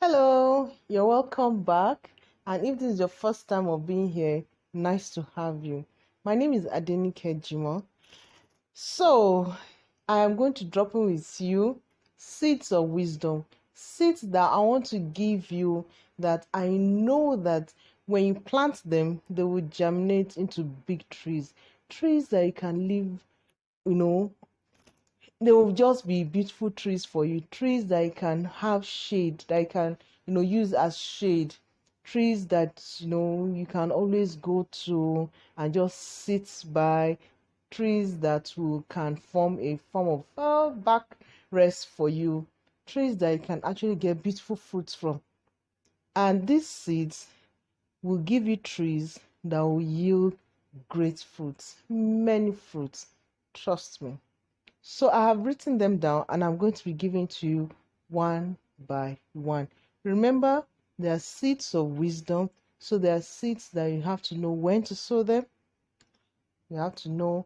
Hello, you're welcome back. And if this is your first time of being here, nice to have you. My name is Adenike Jimo. So, I am going to drop in with you seeds of wisdom, seeds that I want to give you that I know that when you plant them, they will germinate into big trees, trees that you can live, you know, they will just be beautiful trees for you, trees that you can have shade, that you can use as shade, trees that you can always go to and just sit by, trees that will can form a form of backrest for you, trees that you can actually get beautiful fruits from. And these seeds will give you trees that will yield great fruits, many fruits, trust me. So I have written them down and I'm going to be giving to you one by one. Remember, they are seeds of wisdom. So they are seeds that you have to know when to sow them. You have to know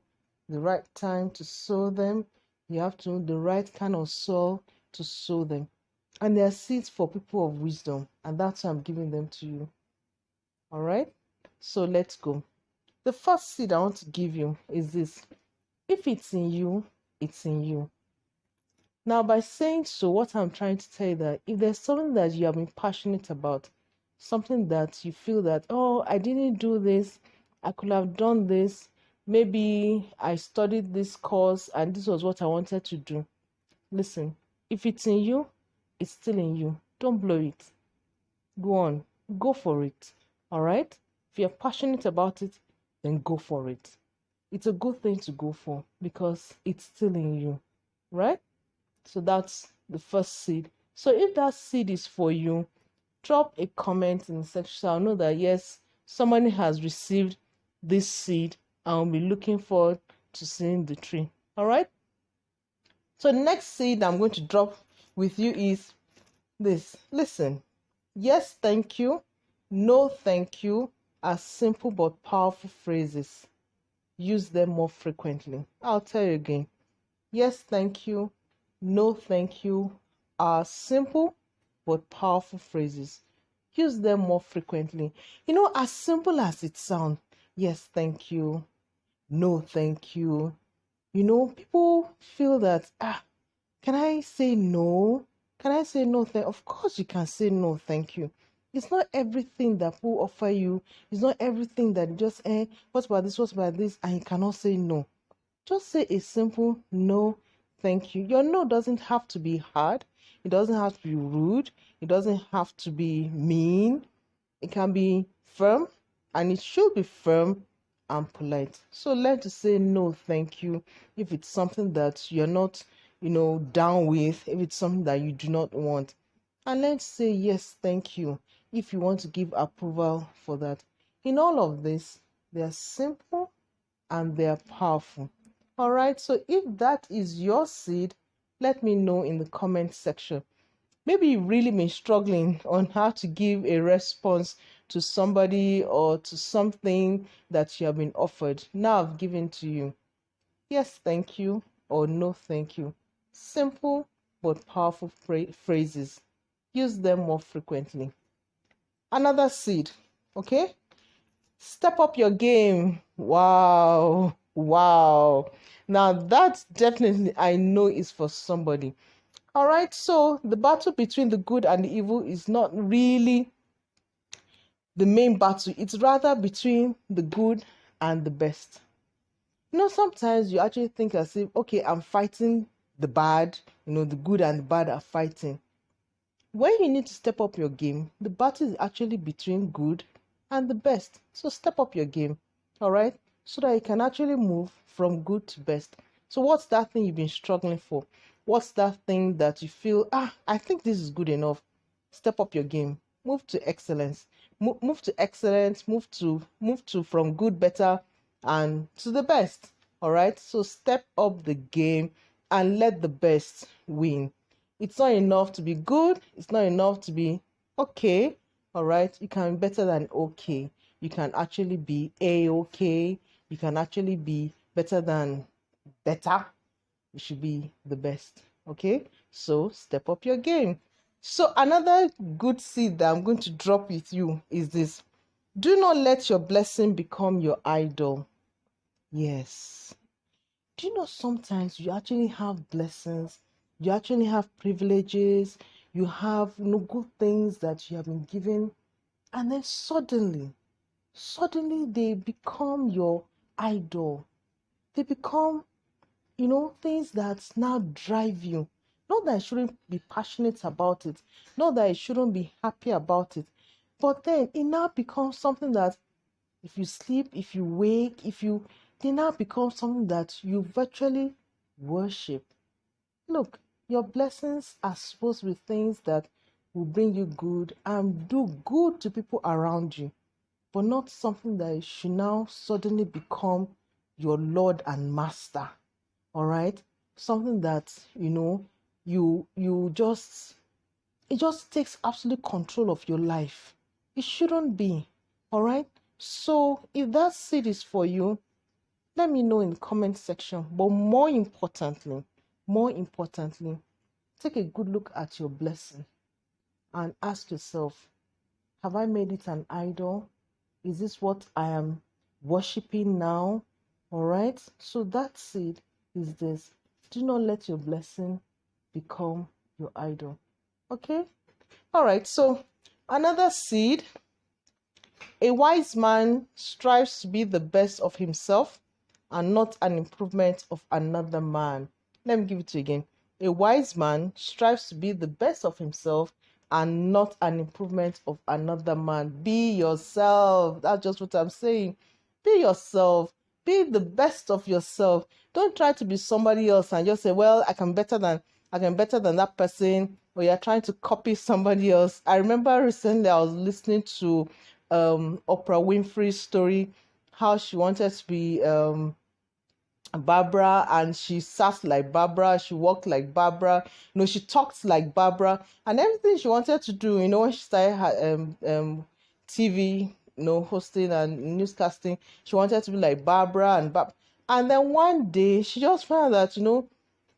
the right time to sow them. You have to know the right kind of soil to sow them. And they are seeds for people of wisdom. And that's why I'm giving them to you. All right? So let's go. The first seed I want to give you is this. If it's in you, it's in you. Now, by saying so, what I'm trying to tell you that if there's something that you have been passionate about, something that you feel that, oh, I didn't do this, I could have done this, maybe I studied this course and this was what I wanted to do. Listen, if it's in you, it's still in you. Don't blow it. Go on, go for it. All right? If you're passionate about it, then go for it. It's a good thing to go for because it's still in you, right? So that's the first seed. So if that seed is for you, drop a comment in the section so I'll know that yes, somebody has received this seed and will be looking forward to seeing the tree. All right. So the next seed I'm going to drop with you is this. Listen, yes, thank you, no, thank you are simple but powerful phrases. Use them more frequently. I'll tell you again. Yes, thank you, no, thank you are simple but powerful phrases. Use them more frequently. As simple as it sounds, yes, thank you, no, thank you. People feel that, can I say no? Can I say no? Of course, you can say no, thank you. It's not everything that people offer you. It's not everything that just, what about this? What about this? And you cannot say no. Just say a simple no, thank you. Your no doesn't have to be hard. It doesn't have to be rude. It doesn't have to be mean. It can be firm, and it should be firm and polite. So learn to say no, thank you if it's something that you're not, down with, if it's something that you do not want. And learn to say yes, thank you if you want to give approval for that. In all of this, they are simple and they are powerful. All right, so if that is your seed, let me know in the comment section. Maybe you've really been struggling on how to give a response to somebody or to something that you have been offered. Now I've given to you. Yes, thank you, or no, thank you. Simple but powerful phrases. Use them more frequently. Another seed, okay? Step up your game. Wow. Wow. Now that definitely I know is for somebody. All right. So the battle between the good and the evil is not really the main battle. It's rather between the good and the best. Sometimes you actually think as if, okay, I'm fighting the bad, the good and the bad are fighting. When you need to step up your game, the battle is actually between good and the best. So step up your game, all right? So that you can actually move from good to best. So what's that thing you've been struggling for? What's that thing that you feel, I think this is good enough? Step up your game. Move to excellence. Move to excellence. Move to from good, better, and to the best. All right? So step up the game and let the best win. It's not enough to be good. It's not enough to be okay. All right. You can be better than okay. You can actually be a-okay. You can actually be better than better. You should be the best. Okay. So step up your game. So another good seed that I'm going to drop with you is this. Do not let your blessing become your idol. Yes. Do you know sometimes you actually have blessings, you actually have privileges, you have good things that you have been given, and then suddenly they become your idol. They become, things that now drive you. Not that I shouldn't be passionate about it, not that I shouldn't be happy about it, but then it now becomes something that if you sleep, if you wake, they now become something that you virtually worship. Look, your blessings are supposed to be things that will bring you good and do good to people around you, but not something that should now suddenly become your Lord and Master. All right? Something that, you just, it just takes absolute control of your life. It shouldn't be. All right? So if that seed is for you, let me know in the comment section. But more importantly, take a good look at your blessing and ask yourself, have I made it an idol? Is this what I am worshiping now? All right. So that seed is this. Do not let your blessing become your idol. Okay. All right. So another seed. A wise man strives to be the best of himself and not an improvement of another man. Let me give it to you again. A wise man strives to be the best of himself and not an improvement of another man. Be yourself. That's just what I'm saying. Be yourself. Be the best of yourself. Don't try to be somebody else and just say, well, I can better than that person, or you're trying to copy somebody else. I remember recently I was listening to Oprah Winfrey's story, how she wanted to be Barbara, and she sat like Barbara, she walked like Barbara, she talked like Barbara, and everything she wanted to do, when she started her TV, hosting and newscasting, she wanted to be like Barbara and then one day she just found that,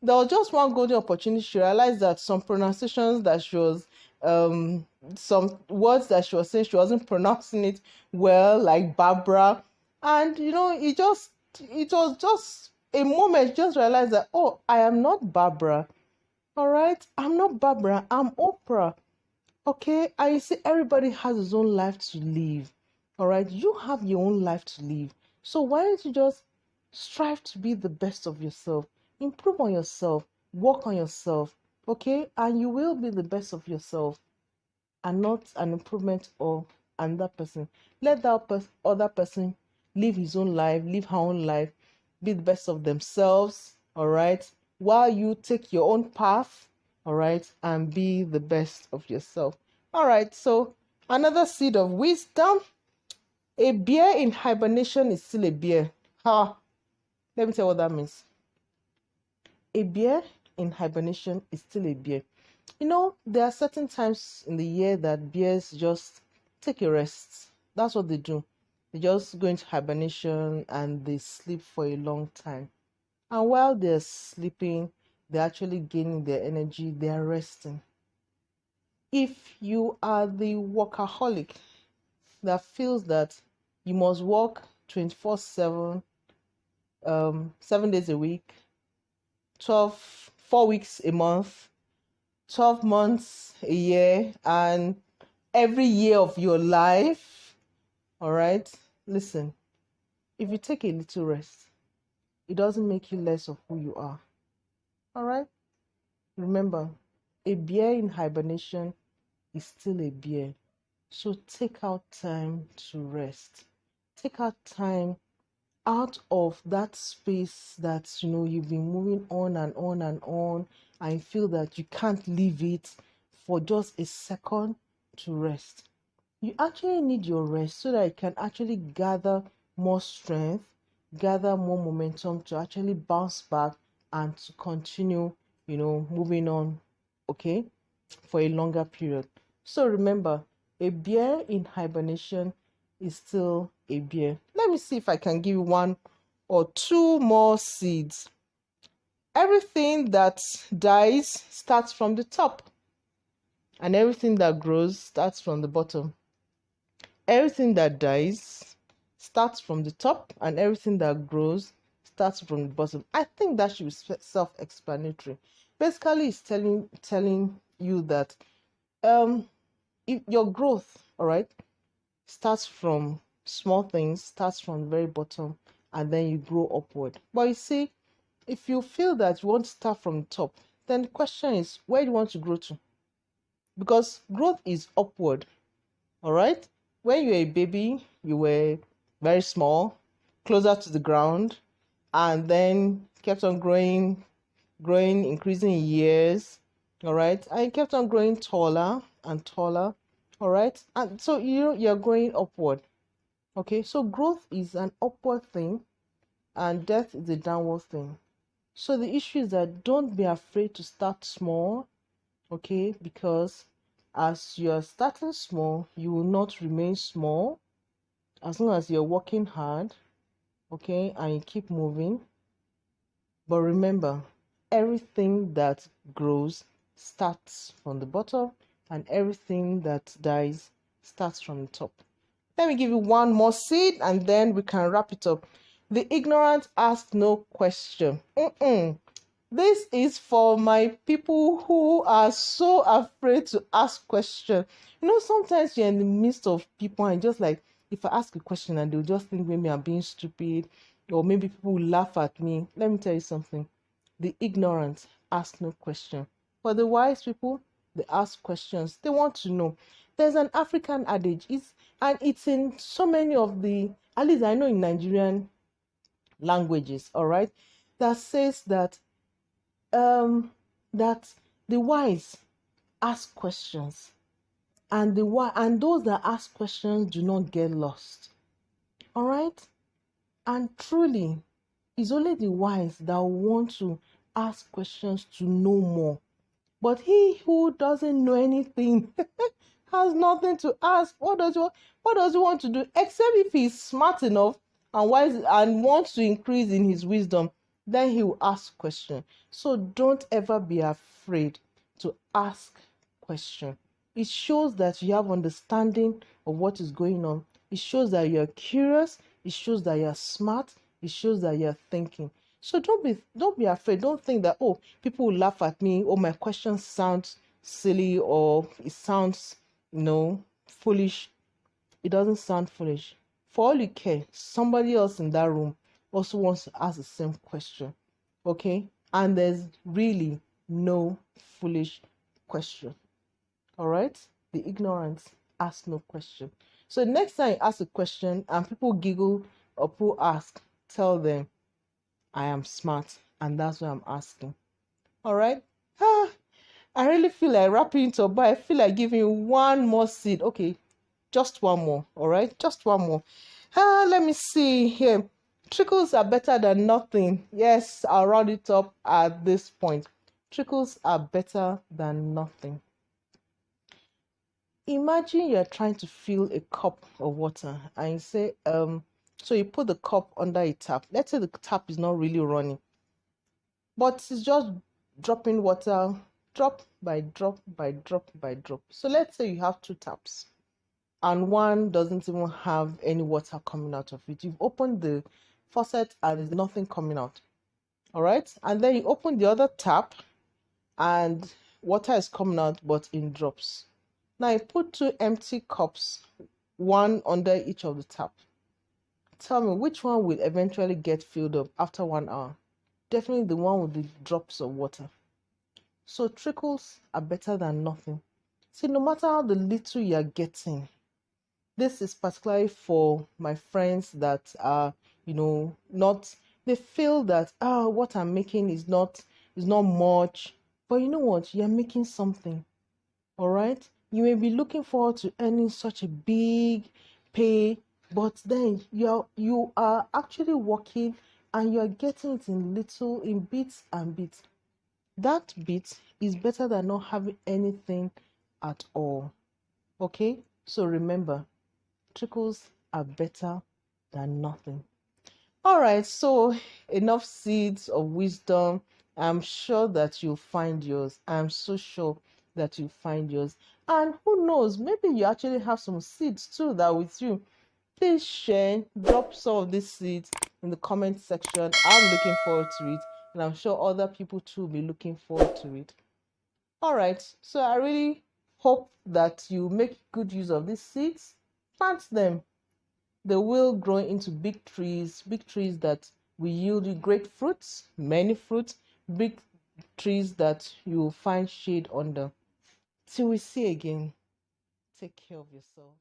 there was just one golden opportunity. She realized that some pronunciations that she was some words that she was saying, she wasn't pronouncing it well like Barbara. And it was just a moment, just realized that, oh, I am not Barbara. All right, I'm not Barbara, I'm Oprah. Okay, and you see, everybody has his own life to live. All right, you have your own life to live. So why don't you just strive to be the best of yourself, improve on yourself, work on yourself, okay, and you will be the best of yourself and not an improvement of another person. Let that other person live his own life, live her own life, be the best of themselves, all right, while you take your own path, all right, and be the best of yourself. All right, so another seed of wisdom. A bear in hibernation is still a bear. Let me tell you what that means. A bear in hibernation is still a bear. There are certain times in the year that bears just take a rest. That's what they do. They just go into hibernation and they sleep for a long time. And while they're sleeping, they're actually gaining their energy, they're resting. If you are the workaholic that feels that you must work 24/7, 7 days a week, 4 weeks a month, 12 months a year, and every year of your life, all right, listen, if you take a little rest, it doesn't make you less of who you are. All right, remember, a bear in hibernation is still a bear. So take out time to rest. Take out time out of that space that you've been moving on and on and on, and you feel that you can't leave it for just a second to rest. You actually need your rest so that you can actually gather more strength, gather more momentum to actually bounce back and to continue, moving on, okay, for a longer period. So remember, a bear in hibernation is still a bear. Let me see if I can give you one or two more seeds. Everything that dies starts from the top. and everything that grows starts from the bottom. Everything that dies starts from the top, and everything that grows starts from the bottom. I think that should be self-explanatory. Basically, it's telling you that if your growth, all right, starts from small things, starts from the very bottom, and then you grow upward. But you see, if you feel that you want to start from the top, then the question is, where do you want to grow to? Because growth is upward, all right? When you were a baby, you were very small, closer to the ground, and then kept on growing, increasing in years, all right? And you kept on growing taller and taller, all right? And so you're growing upward, okay? So growth is an upward thing, and death is a downward thing. So the issue is that don't be afraid to start small, okay? Because as you're starting small, you will not remain small as long as you're working hard, okay, and you keep moving. But remember, everything that grows starts from the bottom, and everything that dies starts from the top. Let me give you one more seed and then we can wrap it up. The ignorant ask no question. This is for my people who are so afraid to ask questions. Sometimes you're in the midst of people and just like, if I ask a question and they'll just think maybe I'm being stupid, or maybe people will laugh at me. Let me tell you something. The ignorant ask no question. For the wise people, they ask questions. They want to know. There's an African adage, and it's in so many of the, at least I know in Nigerian languages, all right, that says that that the wise ask questions, and those that ask questions do not get lost. All right? And truly, it's only the wise that want to ask questions to know more. But he who doesn't know anything has nothing to ask. What does he want to do? Except if he's smart enough and wise and wants to increase in his wisdom, then he will ask questions. So don't ever be afraid to ask questions. It shows that you have understanding of what is going on. It shows that you're curious. It shows that you're smart. It shows that you're thinking. So don't be afraid. Don't think that, oh, people will laugh at me, or my question sounds silly, or it sounds, foolish. It doesn't sound foolish. For all you care, somebody else in that room also wants to ask the same question. Okay? And there's really no foolish question. All right? The ignorance ask no question. So next time you ask a question and people giggle or people ask, tell them, I am smart, and that's why I'm asking. All right? I really feel like wrapping it up, but I feel like giving one more seed. Okay, just one more. All right? Just one more. Let me see here. Trickles are better than nothing. Yes, I'll round it up at this point. Trickles are better than nothing. Imagine you're trying to fill a cup of water and you say, so you put the cup under a tap. Let's say the tap is not really running, but it's just dropping water, drop by drop by drop by drop. So let's say you have two taps and one doesn't even have any water coming out of it. You've opened the faucet and there's nothing coming out. All right. And then you open the other tap and water is coming out, but in drops. Now I put two empty cups, one under each of the tap. Tell me which one will eventually get filled up after 1 hour? Definitely the one with the drops of water. So trickles are better than nothing. See, no matter how the little you are getting, this is particularly for my friends that are, not, they feel that, what I'm making is not much. But you know what? You're making something. All right? You may be looking forward to earning such a big pay, but then you are actually working and you are getting it in bits and bits. That bit is better than not having anything at all. Okay? So remember, trickles are better than nothing. All right, so enough seeds of wisdom. I'm sure that you'll find yours. I'm so sure that you find yours. And who knows, maybe you actually have some seeds too that are with you. Please share, drop some of these seeds in the comment section. I'm looking forward to it, and I'm sure other people too will be looking forward to it. All right, so I really hope that you make good use of these seeds. Plant them. They will grow into big trees that will yield you great fruits, many fruits, big trees that you will find shade under. Till we see again, take care of yourself.